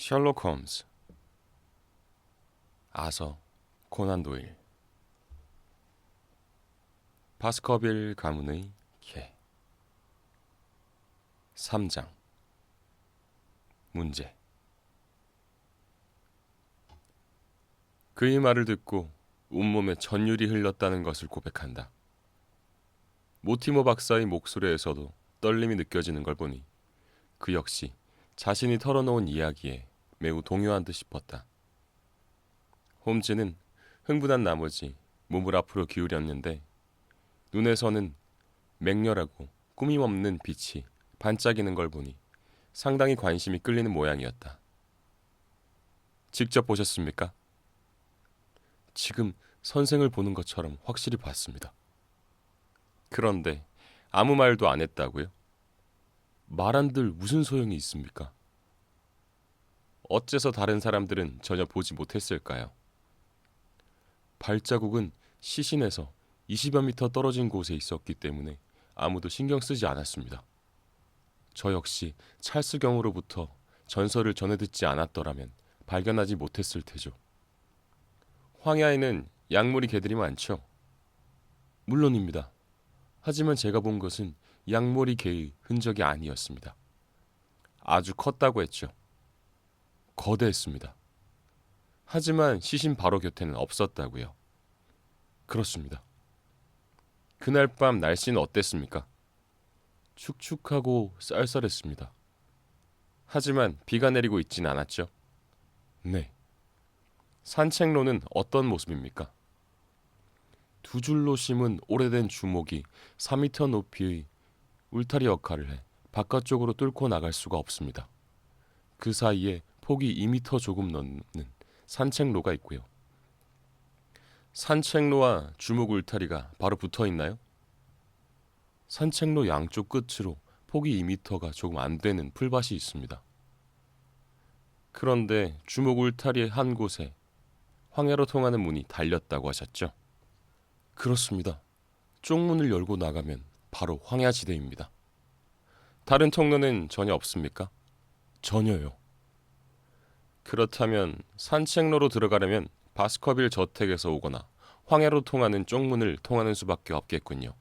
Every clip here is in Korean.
셜록 홈즈, 아서 코난 도일, 바스커빌 가문의 개. 3장. 문제. 그의 말을 듣고 온몸에 전율이 흘렀다는 것을 고백한다. 모티머 박사의 목소리에서도 떨림이 느껴지는 걸 보니 그 역시 자신이 털어놓은 이야기에 매우 동요한 듯 싶었다. 홈즈는 흥분한 나머지 몸을 앞으로 기울였는데 눈에서는 맹렬하고 꾸밈없는 빛이 반짝이는 걸 보니 상당히 관심이 끌리는 모양이었다. 직접 보셨습니까? 지금 선생을 보는 것처럼 확실히 봤습니다. 그런데 아무 말도 안 했다고요? 말한들 무슨 소용이 있습니까? 어째서 다른 사람들은 전혀 보지 못했을까요? 발자국은 시신에서 20여 미터 떨어진 곳에 있었기 때문에 아무도 신경 쓰지 않았습니다. 저 역시 찰스경으로부터 전설을 전해 듣지 않았더라면 발견하지 못했을 테죠. 황야에는 약물이 개들이 많죠? 물론입니다. 하지만 제가 본 것은 약몰이 개의 흔적이 아니었습니다. 아주 컸다고 했죠. 거대했습니다. 하지만 시신 바로 곁에는 없었다고요. 그렇습니다. 그날 밤 날씨는 어땠습니까? 축축하고 쌀쌀했습니다. 하지만 비가 내리고 있진 않았죠? 네. 산책로는 어떤 모습입니까? 두 줄로 심은 오래된 주목이 4미터 높이의 울타리 역할을 해 바깥쪽으로 뚫고 나갈 수가 없습니다. 그 사이에 폭이 2미터 조금 넘는 산책로가 있고요. 산책로와 주목 울타리가 바로 붙어 있나요? 산책로 양쪽 끝으로 폭이 2미터가 조금 안 되는 풀밭이 있습니다. 그런데 주목 울타리의 한 곳에 황야로 통하는 문이 달렸다고 하셨죠? 그렇습니다. 쪽문을 열고 나가면 바로 황야지대입니다. 다른 통로는 전혀 없습니까? 전혀요. 그렇다면 산책로로 들어가려면 바스커빌 저택에서 오거나 황야로 통하는 쪽문을 통하는 수밖에 없겠군요.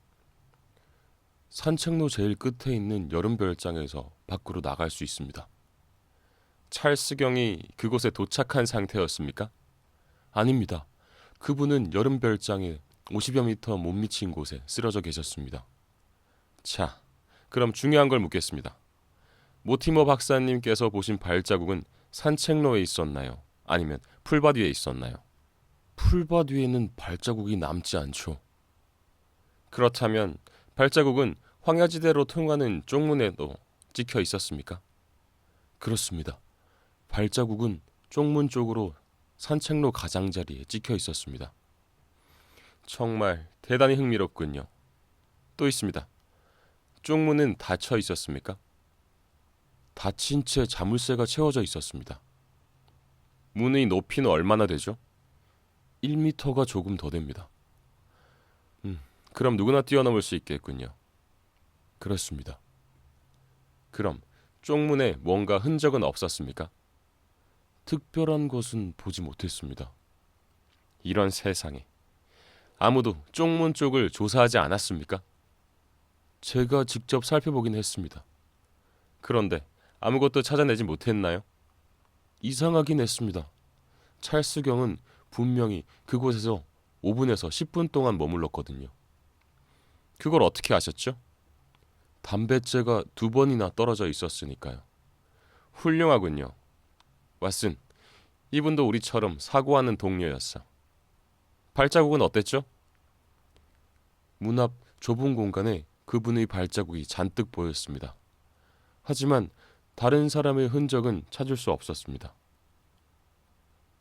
산책로 제일 끝에 있는 여름별장에서 밖으로 나갈 수 있습니다. 찰스경이 그곳에 도착한 상태였습니까? 아닙니다. 그분은 여름별장에 50여 미터 못 미친 곳에 쓰러져 계셨습니다. 자, 그럼 중요한 걸 묻겠습니다. 모티머 박사님께서 보신 발자국은 산책로에 있었나요? 아니면 풀밭 위에 있었나요? 풀밭 위에는 발자국이 남지 않죠. 그렇다면 발자국은 황야지대로 통하는 쪽문에도 찍혀 있었습니까? 그렇습니다. 발자국은 쪽문 쪽으로 산책로 가장자리에 찍혀 있었습니다. 정말 대단히 흥미롭군요. 또 있습니다. 쪽문은 닫혀 있었습니까? 닫힌 채 자물쇠가 채워져 있었습니다. 문의 높이는 얼마나 되죠? 1미터가 조금 더 됩니다. 그럼 누구나 뛰어넘을 수 있겠군요. 그렇습니다. 그럼 쪽문에 뭔가 흔적은 없었습니까? 특별한 것은 보지 못했습니다. 이런 세상에. 아무도 쪽문 쪽을 조사하지 않았습니까? 제가 직접 살펴보긴 했습니다. 그런데 아무것도 찾아내지 못했나요? 이상하긴 했습니다. 찰스경은 분명히 그곳에서 5분에서 10분 동안 머물렀거든요. 그걸 어떻게 아셨죠? 담뱃재가 2번이나 떨어져 있었으니까요. 훌륭하군요. 왓슨, 이분도 우리처럼 사고하는 동료였어. 발자국은 어땠죠? 문 앞 좁은 공간에 그분의 발자국이 잔뜩 보였습니다. 하지만 다른 사람의 흔적은 찾을 수 없었습니다.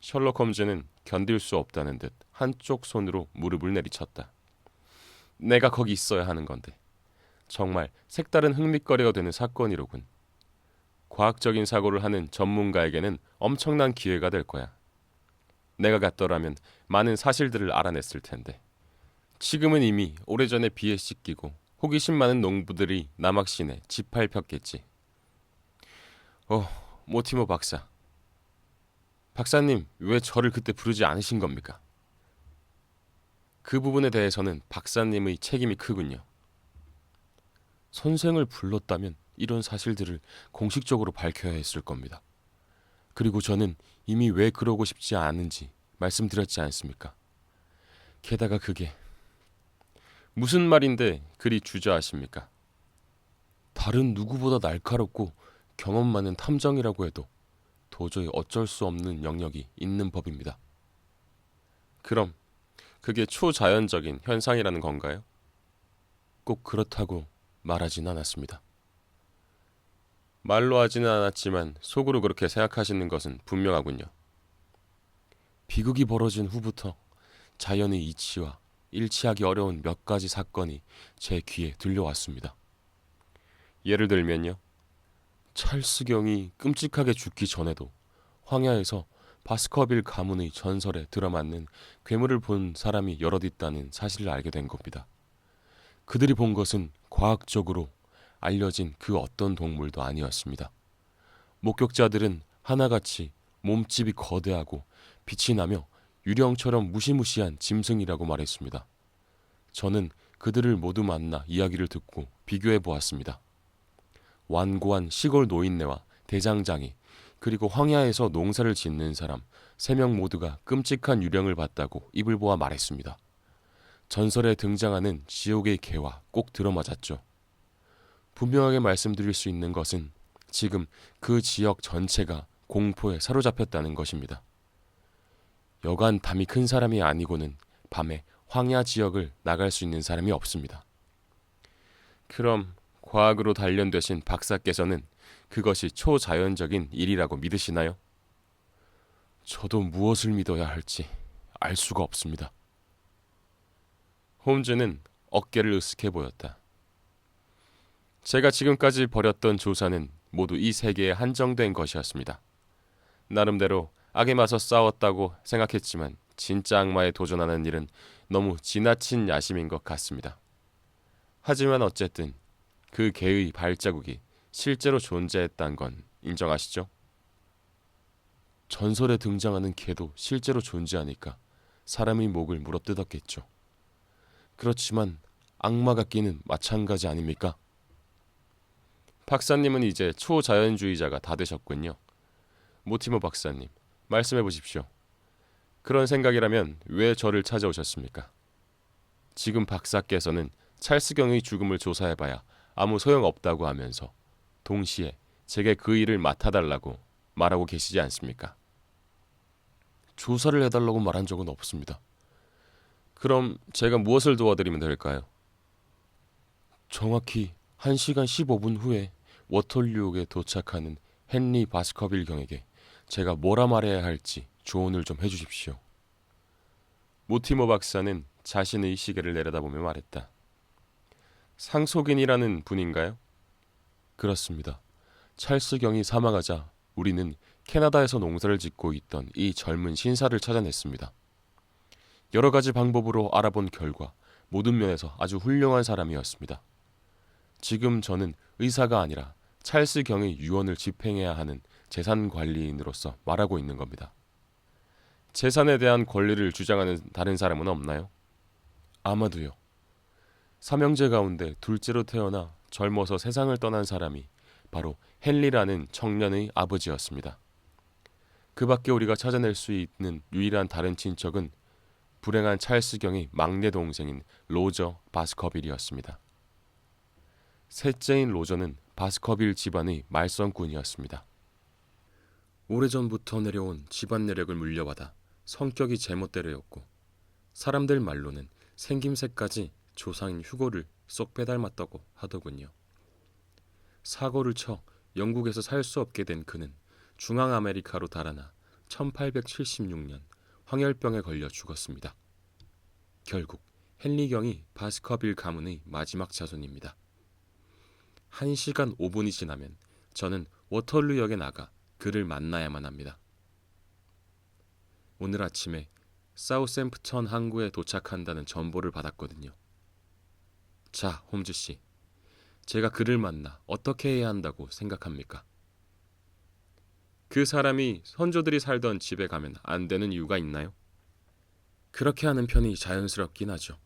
셜록 홈즈는 견딜 수 없다는 듯 한쪽 손으로 무릎을 내리쳤다. 내가 거기 있어야 하는 건데. 정말 색다른 흥미거리가 되는 사건이로군. 과학적인 사고를 하는 전문가에게는 엄청난 기회가 될 거야. 내가 갔더라면 많은 사실들을 알아냈을 텐데. 지금은 이미 오래전에 비에 씻기고 호기심 많은 농부들이 남학신에 지팔 폈겠지. 모티머 박사. 박사님, 왜 저를 그때 부르지 않으신 겁니까? 그 부분에 대해서는 박사님의 책임이 크군요. 선생을 불렀다면 이런 사실들을 공식적으로 밝혀야 했을 겁니다. 그리고 저는 이미 왜 그러고 싶지 않은지 말씀드렸지 않습니까? 게다가 그게 무슨 말인데 그리 주저하십니까? 다른 누구보다 날카롭고 경험 많은 탐정이라고 해도 도저히 어쩔 수 없는 영역이 있는 법입니다. 그럼 그게 초자연적인 현상이라는 건가요? 꼭 그렇다고 말하진 않았습니다. 말로 하지는 않았지만 속으로 그렇게 생각하시는 것은 분명하군요. 비극이 벌어진 후부터 자연의 이치와 일치하기 어려운 몇 가지 사건이 제 귀에 들려왔습니다. 예를 들면요. 찰스경이 끔찍하게 죽기 전에도 황야에서 바스커빌 가문의 전설에 들어맞는 괴물을 본 사람이 여럿 있다는 사실을 알게 된 겁니다. 그들이 본 것은 과학적으로 알려진 그 어떤 동물도 아니었습니다. 목격자들은 하나같이 몸집이 거대하고 빛이 나며 유령처럼 무시무시한 짐승이라고 말했습니다. 저는 그들을 모두 만나 이야기를 듣고 비교해 보았습니다. 완고한 시골 노인네와 대장장이 그리고 황야에서 농사를 짓는 사람 3명 모두가 끔찍한 유령을 봤다고 입을 모아 말했습니다. 전설에 등장하는 지옥의 개와 꼭 들어맞았죠. 분명하게 말씀드릴 수 있는 것은 지금 그 지역 전체가 공포에 사로잡혔다는 것입니다. 여간 담이 큰 사람이 아니고는 밤에 황야 지역을 나갈 수 있는 사람이 없습니다. 그럼 과학으로 단련되신 박사께서는 그것이 초자연적인 일이라고 믿으시나요? 저도 무엇을 믿어야 할지 알 수가 없습니다. 홈즈는 어깨를 으쓱해 보였다. 제가 지금까지 벌였던 조사는 모두 이 세계에 한정된 것이었습니다. 나름대로 악에 맞서 싸웠다고 생각했지만 진짜 악마에 도전하는 일은 너무 지나친 야심인 것 같습니다. 하지만 어쨌든 그 개의 발자국이 실제로 존재했다는 건 인정하시죠? 전설에 등장하는 개도 실제로 존재하니까 사람의 목을 물어뜯었겠죠. 그렇지만 악마 같기는 마찬가지 아닙니까? 박사님은 이제 초자연주의자가 다 되셨군요. 모티머 박사님, 말씀해 보십시오. 그런 생각이라면 왜 저를 찾아오셨습니까? 지금 박사께서는 찰스경의 죽음을 조사해봐야 아무 소용없다고 하면서 동시에 제게 그 일을 맡아달라고 말하고 계시지 않습니까? 조사를 해달라고 말한 적은 없습니다. 그럼 제가 무엇을 도와드리면 될까요? 정확히 1시간 15분 후에 워털류역에 도착하는 헨리 바스커빌 경에게 제가 뭐라 말해야 할지 조언을 좀 해주십시오. 모티머 박사는 자신의 시계를 내려다보며 말했다. 상속인이라는 분인가요? 그렇습니다. 찰스 경이 사망하자 우리는 캐나다에서 농사를 짓고 있던 이 젊은 신사를 찾아냈습니다. 여러 가지 방법으로 알아본 결과 모든 면에서 아주 훌륭한 사람이었습니다. 지금 저는 의사가 아니라 찰스 경의 유언을 집행해야 하는 재산 관리인으로서 말하고 있는 겁니다. 재산에 대한 권리를 주장하는 다른 사람은 없나요? 아마도요. 삼형제 가운데 둘째로 태어나 젊어서 세상을 떠난 사람이 바로 헨리라는 청년의 아버지였습니다. 그 밖에 우리가 찾아낼 수 있는 유일한 다른 친척은 불행한 찰스 경의 막내 동생인 로저 바스커빌이었습니다. 셋째인 로저는 바스커빌 집안의 말썽꾼이었습니다. 오래전부터 내려온 집안 내력을 물려받아 성격이 제멋대로였고 사람들 말로는 생김새까지 조상인 휴고를 쏙 빼닮았다고 하더군요. 사고를 쳐 영국에서 살 수 없게 된 그는 중앙아메리카로 달아나 1876년 황열병에 걸려 죽었습니다. 결국 헨리 경이 바스커빌 가문의 마지막 자손입니다. 1시간 5분이 지나면 저는 워털루역에 나가 그를 만나야만 합니다. 오늘 아침에 사우샘프턴 항구에 도착한다는 전보를 받았거든요. 자, 홈즈 씨. 제가 그를 만나 어떻게 해야 한다고 생각합니까? 그 사람이 선조들이 살던 집에 가면 안 되는 이유가 있나요? 그렇게 하는 편이 자연스럽긴 하죠.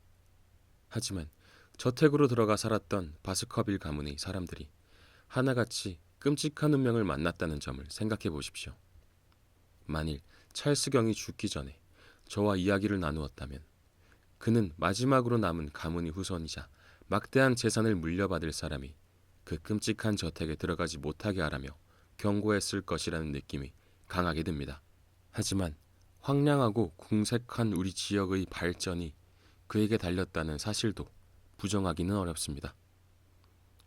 하지만 저택으로 들어가 살았던 바스커빌 가문의 사람들이 하나같이 끔찍한 운명을 만났다는 점을 생각해 보십시오. 만일 찰스경이 죽기 전에 저와 이야기를 나누었다면 그는 마지막으로 남은 가문의 후손이자 막대한 재산을 물려받을 사람이 그 끔찍한 저택에 들어가지 못하게 하라며 경고했을 것이라는 느낌이 강하게 듭니다. 하지만 황량하고 궁색한 우리 지역의 발전이 그에게 달렸다는 사실도 부정하기는 어렵습니다.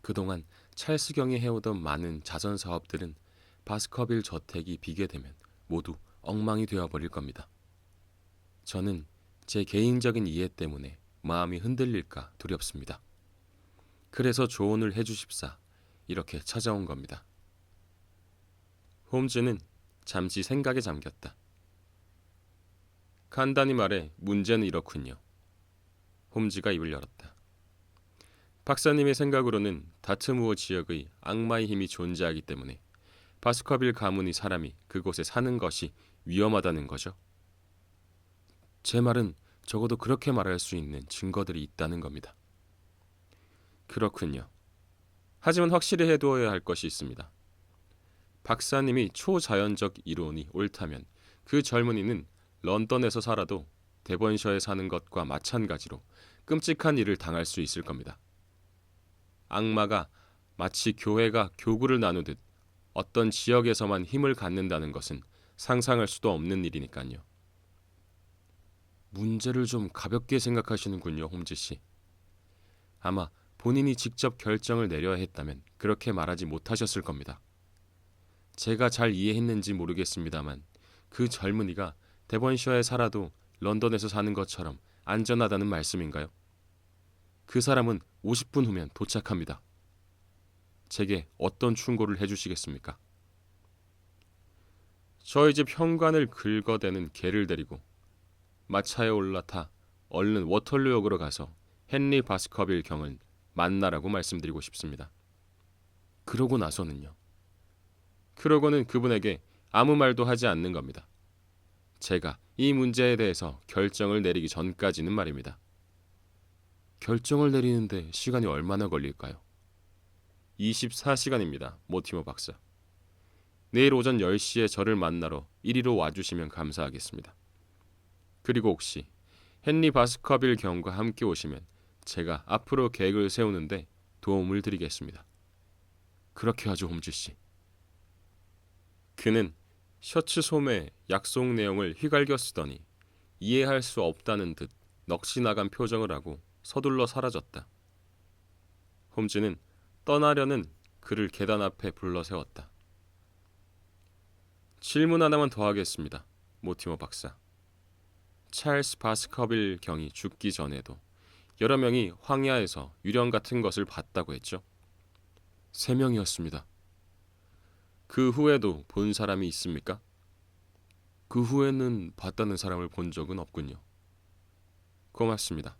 그동안 찰스경이 해오던 많은 자선 사업들은 바스커빌 저택이 비게 되면 모두 엉망이 되어버릴 겁니다. 저는 제 개인적인 이해 때문에 마음이 흔들릴까 두렵습니다. 그래서 조언을 해주십사 이렇게 찾아온 겁니다. 홈즈는 잠시 생각에 잠겼다. 간단히 말해 문제는 이렇군요. 홈즈가 입을 열었다. 박사님의 생각으로는 다트무어 지역의 악마의 힘이 존재하기 때문에 바스커빌 가문의 사람이 그곳에 사는 것이 위험하다는 거죠. 제 말은 적어도 그렇게 말할 수 있는 증거들이 있다는 겁니다. 그렇군요. 하지만 확실히 해두어야 할 것이 있습니다. 박사님이 초자연적 이론이 옳다면 그 젊은이는 런던에서 살아도 데번셔에 사는 것과 마찬가지로 끔찍한 일을 당할 수 있을 겁니다. 악마가 마치 교회가 교구를 나누듯 어떤 지역에서만 힘을 갖는다는 것은 상상할 수도 없는 일이니까요. 문제를 좀 가볍게 생각하시는군요, 홈즈 씨. 아마 본인이 직접 결정을 내려야 했다면 그렇게 말하지 못하셨을 겁니다. 제가 잘 이해했는지 모르겠습니다만 그 젊은이가 데번셔에 살아도 런던에서 사는 것처럼 안전하다는 말씀인가요? 그 사람은 50분 후면 도착합니다. 제게 어떤 충고를 해주시겠습니까? 저희 집 현관을 긁어대는 개를 데리고 마차에 올라타 얼른 워털루역으로 가서 헨리 바스커빌 경을 만나라고 말씀드리고 싶습니다. 그러고 나서는요. 그러고는 그분에게 아무 말도 하지 않는 겁니다. 제가 이 문제에 대해서 결정을 내리기 전까지는 말입니다. 결정을 내리는데 시간이 얼마나 걸릴까요? 24시간입니다. 모티머 박사. 내일 오전 10시에 저를 만나러 이리로 와주시면 감사하겠습니다. 그리고 혹시 헨리 바스커빌 경과 함께 오시면 제가 앞으로 계획을 세우는데 도움을 드리겠습니다. 그렇게 하죠, 홈즈 씨. 그는 셔츠 소매 약속 내용을 휘갈겨 쓰더니 이해할 수 없다는 듯 넋이 나간 표정을 하고 서둘러 사라졌다. 홈즈는 떠나려는 그를 계단 앞에 불러 세웠다. 질문 하나만 더 하겠습니다. 모티머 박사. 찰스 바스커빌 경이 죽기 전에도 여러 명이 황야에서 유령 같은 것을 봤다고 했죠. 3명이었습니다. 그 후에도 본 사람이 있습니까? 그 후에는 봤다는 사람을 본 적은 없군요. 고맙습니다.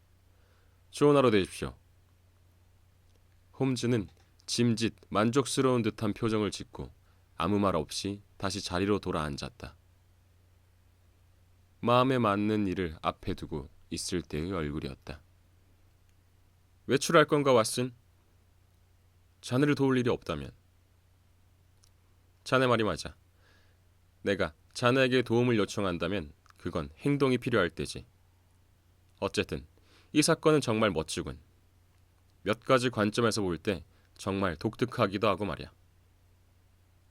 좋은 하루 되십시오. 홈즈는 짐짓 만족스러운 듯한 표정을 짓고 아무 말 없이 다시 자리로 돌아앉았다. 마음에 맞는 일을 앞에 두고 있을 때의 얼굴이었다. 외출할 건가 왓슨? 자네를 도울 일이 없다면. 자네 말이 맞아. 내가 자네에게 도움을 요청한다면 그건 행동이 필요할 때지. 어쨌든 이 사건은 정말 멋지군. 몇 가지 관점에서 볼 때 정말 독특하기도 하고 말이야.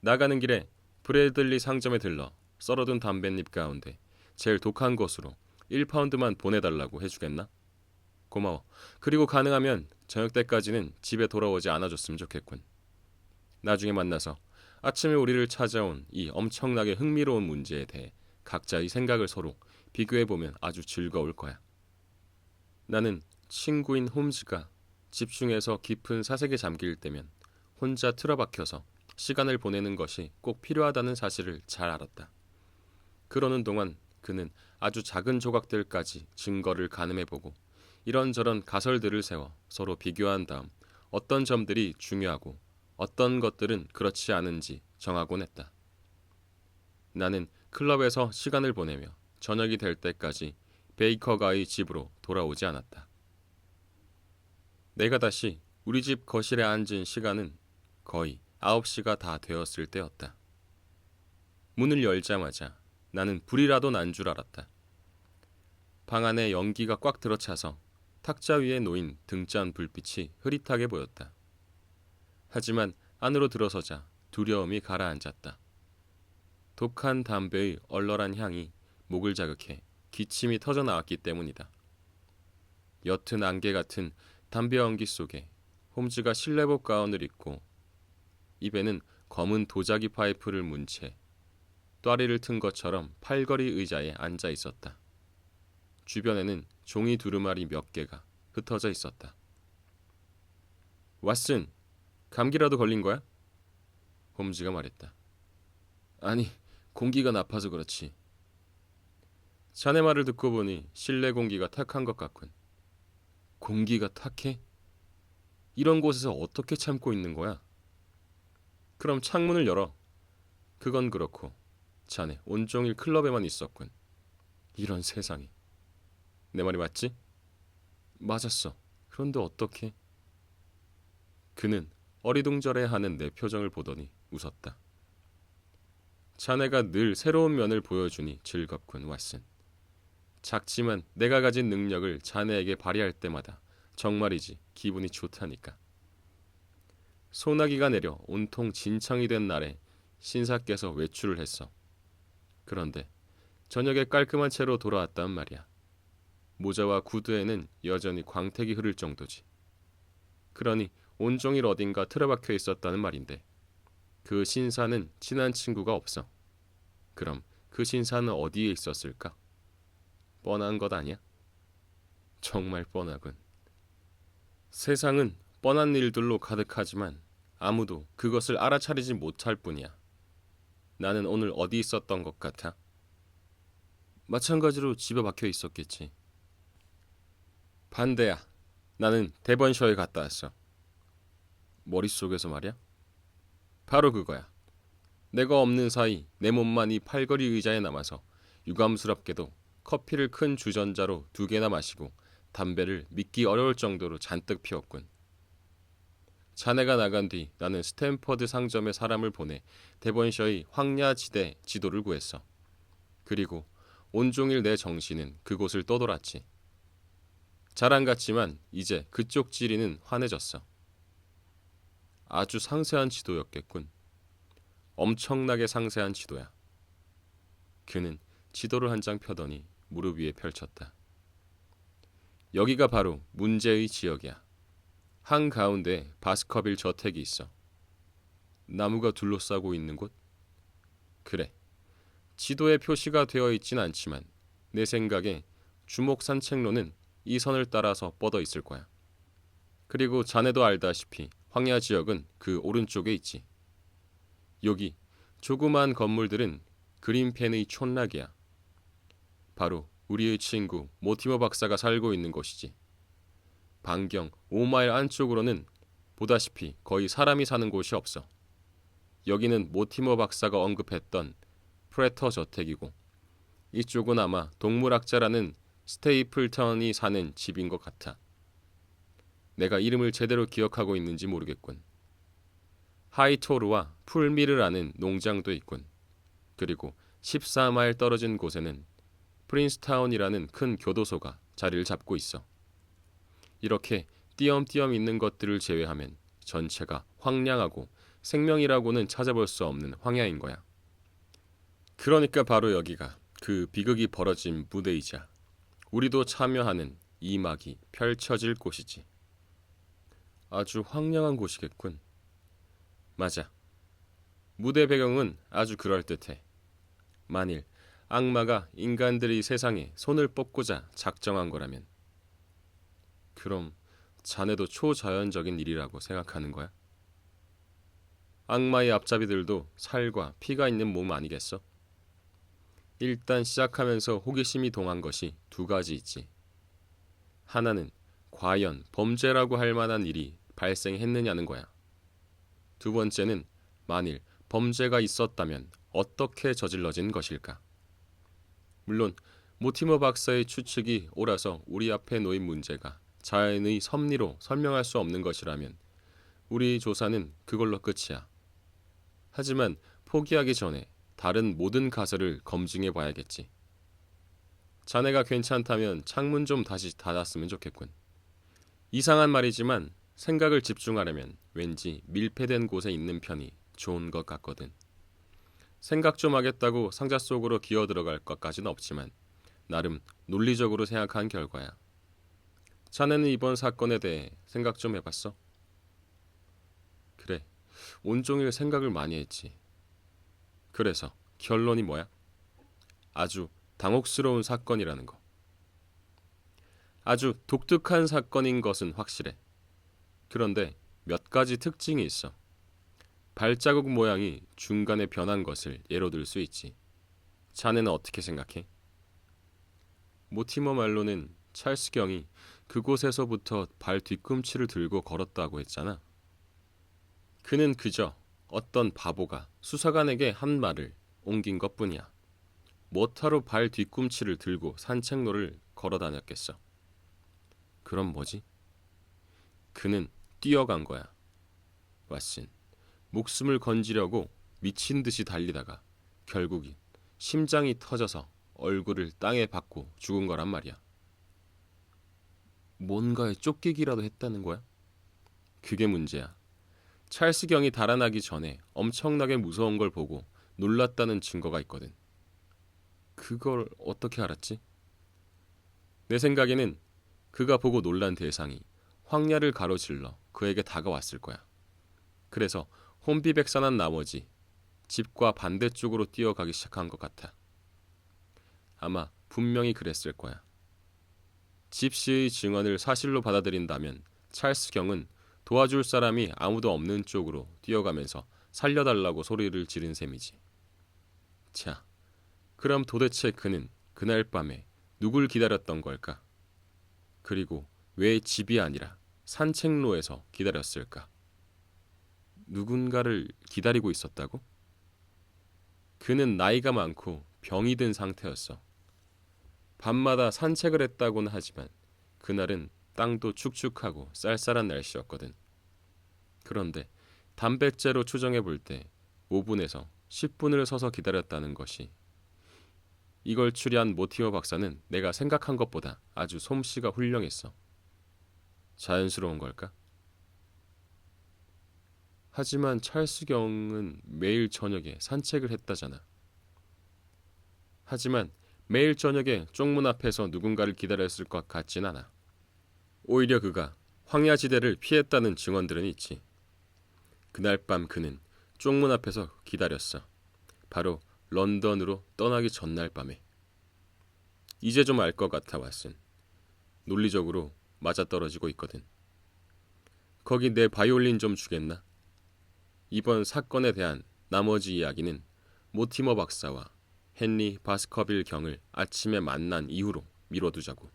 나가는 길에 브래들리 상점에 들러 썰어둔 담뱃잎 가운데 제일 독한 것으로 1파운드만 보내달라고 해주겠나? 고마워. 그리고 가능하면 저녁 때까지는 집에 돌아오지 않아줬으면 좋겠군. 나중에 만나서 아침에 우리를 찾아온 이 엄청나게 흥미로운 문제에 대해 각자의 생각을 서로 비교해보면 아주 즐거울 거야. 나는 친구인 홈즈가 집중해서 깊은 사색에 잠길 때면 혼자 틀어박혀서 시간을 보내는 것이 꼭 필요하다는 사실을 잘 알았다. 그러는 동안 그는 아주 작은 조각들까지 증거를 가늠해보고 이런저런 가설들을 세워 서로 비교한 다음 어떤 점들이 중요하고 어떤 것들은 그렇지 않은지 정하곤 했다. 나는 클럽에서 시간을 보내며 저녁이 될 때까지 베이커가의 집으로 돌아오지 않았다. 내가 다시 우리 집 거실에 앉은 시간은 거의 9시가 다 되었을 때였다. 문을 열자마자 나는 불이라도 난 줄 알았다. 방 안에 연기가 꽉 들어차서 탁자 위에 놓인 등잔 불빛이 흐릿하게 보였다. 하지만 안으로 들어서자 두려움이 가라앉았다. 독한 담배의 얼얼한 향이 목을 자극해 기침이 터져 나왔기 때문이다. 옅은 안개 같은 담배 연기 속에 홈즈가 실내복 가운을 입고 입에는 검은 도자기 파이프를 문 채 또아리를 튼 것처럼 팔걸이 의자에 앉아 있었다. 주변에는 종이 두루마리 몇 개가 흩어져 있었다. 왓슨, 감기라도 걸린 거야? 홈즈가 말했다. 아니, 공기가 나빠서 그렇지. 자네 말을 듣고 보니 실내 공기가 탁한 것 같군. 공기가 탁해? 이런 곳에서 어떻게 참고 있는 거야? 그럼 창문을 열어. 그건 그렇고 자네 온종일 클럽에만 있었군. 이런 세상에. 내 말이 맞지? 맞았어. 그런데 어떻게? 그는 어리둥절해하는 내 표정을 보더니 웃었다. 자네가 늘 새로운 면을 보여주니 즐겁군, 왓슨. 작지만 내가 가진 능력을 자네에게 발휘할 때마다 정말이지 기분이 좋다니까. 소나기가 내려 온통 진창이 된 날에 신사께서 외출을 했어. 그런데 저녁에 깔끔한 채로 돌아왔단 말이야. 모자와 구두에는 여전히 광택이 흐를 정도지. 그러니 온종일 어딘가 틀어박혀 있었다는 말인데 그 신사는 친한 친구가 없어. 그럼 그 신사는 어디에 있었을까? 뻔한 것 아니야? 정말 뻔하군. 세상은 뻔한 일들로 가득하지만 아무도 그것을 알아차리지 못할 뿐이야. 나는 오늘 어디 있었던 것 같아? 마찬가지로 집에 박혀 있었겠지. 반대야. 나는 데번셔에 갔다 왔어. 머릿속에서 말이야? 바로 그거야. 내가 없는 사이 내 몸만 이 팔걸이 의자에 남아서 유감스럽게도 커피를 큰 주전자로 2개나 마시고 담배를 믿기 어려울 정도로 잔뜩 피웠군. 자네가 나간 뒤 나는 스탠퍼드 상점에 사람을 보내 데번셔의 황야지대 지도를 구했어. 그리고 온종일 내 정신은 그곳을 떠돌았지. 자랑 같지만 이제 그쪽 지리는 환해졌어. 아주 상세한 지도였겠군. 엄청나게 상세한 지도야. 그는 지도를 한 장 펴더니 무릎 위에 펼쳤다. 여기가 바로 문제의 지역이야. 한가운데 바스커빌 저택이 있어. 나무가 둘러싸고 있는 곳? 그래. 지도에 표시가 되어 있진 않지만 내 생각에 주목 산책로는 이 선을 따라서 뻗어 있을 거야. 그리고 자네도 알다시피 황야 지역은 그 오른쪽에 있지. 여기 조그만 건물들은 그린펜의 촌락이야. 바로 우리의 친구 모티머 박사가 살고 있는 곳이지. 반경 5마일 안쪽으로는 보다시피 거의 사람이 사는 곳이 없어. 여기는 모티머 박사가 언급했던 프레터 저택이고 이쪽은 아마 동물학자라는 스테이플턴이 사는 집인 것 같아. 내가 이름을 제대로 기억하고 있는지 모르겠군. 하이토르와 풀미르라는 농장도 있군. 그리고 14마일 떨어진 곳에는 프린스타운이라는 큰 교도소가 자리를 잡고 있어. 이렇게 띄엄띄엄 있는 것들을 제외하면 전체가 황량하고 생명이라고는 찾아볼 수 없는 황야인 거야. 그러니까 바로 여기가 그 비극이 벌어진 무대이자 우리도 참여하는 이 막이 펼쳐질 곳이지. 아주 황량한 곳이겠군. 맞아. 무대 배경은 아주 그럴듯해. 만일 악마가 인간들이 세상에 손을 뻗고자 작정한 거라면. 그럼 자네도 초자연적인 일이라고 생각하는 거야? 악마의 앞잡이들도 살과 피가 있는 몸 아니겠어? 일단 시작하면서 호기심이 동한 것이 2가지 있지. 하나는 과연 범죄라고 할 만한 일이 발생했느냐는 거야. 2번째는 만일 범죄가 있었다면 어떻게 저질러진 것일까? 물론 모티머 박사의 추측이 옳아서 우리 앞에 놓인 문제가 자연의 섭리로 설명할 수 없는 것이라면 우리 조사는 그걸로 끝이야. 하지만 포기하기 전에 다른 모든 가설을 검증해 봐야겠지. 자네가 괜찮다면 창문 좀 다시 닫았으면 좋겠군. 이상한 말이지만 생각을 집중하려면 왠지 밀폐된 곳에 있는 편이 좋은 것 같거든. 생각 좀 하겠다고 상자 속으로 기어 들어갈 것까지는 없지만 나름 논리적으로 생각한 결과야. 자네는 이번 사건에 대해 생각 좀 해봤어? 그래, 온종일 생각을 많이 했지. 그래서 결론이 뭐야? 아주 당혹스러운 사건이라는 거. 아주 독특한 사건인 것은 확실해. 그런데 몇 가지 특징이 있어. 발자국 모양이 중간에 변한 것을 예로 들 수 있지. 자네는 어떻게 생각해? 모티머 말로는 찰스 경이 그곳에서부터 발 뒤꿈치를 들고 걸었다고 했잖아. 그는 그저 어떤 바보가 수사관에게 한 말을 옮긴 것뿐이야. 뭐하러 발 뒤꿈치를 들고 산책로를 걸어 다녔겠어. 그럼 뭐지? 그는 뛰어간 거야. 왓슨, 목숨을 건지려고 미친 듯이 달리다가 결국이 심장이 터져서 얼굴을 땅에 박고 죽은 거란 말이야. 뭔가에 쫓기기라도 했다는 거야? 그게 문제야. 찰스 경이 달아나기 전에 엄청나게 무서운 걸 보고 놀랐다는 증거가 있거든. 그걸 어떻게 알았지? 내 생각에는 그가 보고 놀란 대상이 황야를 가로질러 그에게 다가왔을 거야. 그래서 혼비백산한 나머지 집과 반대쪽으로 뛰어가기 시작한 것 같아. 아마 분명히 그랬을 거야. 집시의 증언을 사실로 받아들인다면 찰스 경은 도와줄 사람이 아무도 없는 쪽으로 뛰어가면서 살려달라고 소리를 지른 셈이지. 자, 그럼 도대체 그는 그날 밤에 누굴 기다렸던 걸까? 그리고 왜 집이 아니라 산책로에서 기다렸을까? 누군가를 기다리고 있었다고? 그는 나이가 많고 병이 든 상태였어. 밤마다 산책을 했다고는 하지만 그날은 땅도 축축하고 쌀쌀한 날씨였거든. 그런데 단백제로 추정해 볼 때 5분에서 10분을 서서 기다렸다는 것이, 이걸 추리한 모티머 박사는 내가 생각한 것보다 아주 솜씨가 훌륭했어. 자연스러운 걸까? 하지만 찰스 경은 매일 저녁에 산책을 했다잖아. 하지만 매일 저녁에 쪽문 앞에서 누군가를 기다렸을 것 같진 않아. 오히려 그가 황야지대를 피했다는 증언들은 있지. 그날 밤 그는 쪽문 앞에서 기다렸어. 바로 런던으로 떠나기 전날 밤에. 이제 좀 알 것 같아, 왓슨. 논리적으로 맞아떨어지고 있거든. 거기 내 바이올린 좀 주겠나? 이번 사건에 대한 나머지 이야기는 모티머 박사와 헨리 바스커빌 경을 아침에 만난 이후로 미뤄두자고.